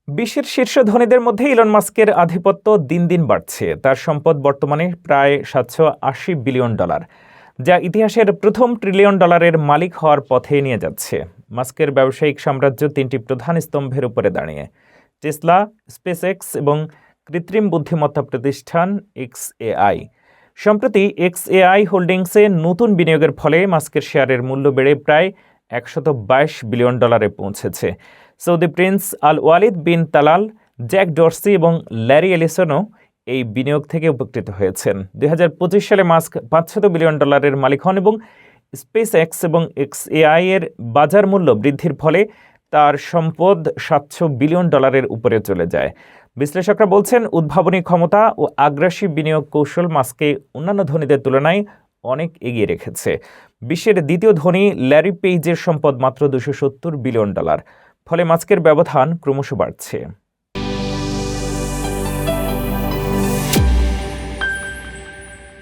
বিশ্বের শীর্ষ ধনীদের মধ্যে ইলন মাস্কের আধিপত্য দিন দিন বাড়ছে। তার সম্পদ বর্তমানে প্রায় $780 বিলিয়ন, যা ইতিহাসের প্রথম $1 ট্রিলিয়ন মালিক হওয়ার পথে নিয়ে যাচ্ছে। মাস্কের ব্যবসায়িক সাম্রাজ্য তিনটি প্রধান স্তম্ভের উপরে দাঁড়িয়ে: টেসলা, স্পেসএক্স এবং কৃত্রিম বুদ্ধিমত্তা প্রতিষ্ঠান XAI। সম্প্রতি XAI হোল্ডিংসে নতুন বিনিয়োগের ফলে মাস্কের শেয়ারের মূল্য বেড়ে প্রায় $122 বিলিয়ন পৌঁছেছে। Saudi prince Al Waleed bin Talal, Jack Dorsey এবং ল্যারি এলিসনও এই বিনিয়োগ থেকে উপকৃত হয়েছেন। 2025 সালে মাস্ক $500 বিলিয়ন মালিক হন এবং স্পেস এক্স এবং XAI এর বাজার মূল্য বৃদ্ধির ফলে তার সম্পদ $700 বিলিয়ন উপরে চলে যায়। বিশ্লেষকরা বলছেন, উদ্ভাবনী ক্ষমতা ও আগ্রাসী বিনিয়োগ কৌশল মাস্ককে অন্যান্য ধনীদের তুলনায় অনেক এগিয়ে রেখেছে। বিশ্বের দ্বিতীয় ধনী ল্যারি পেইজের সম্পদ মাত্র $270 বিলিয়ন। ফলে মাস্কের ব্যবধান ক্রমশ বাড়ছে।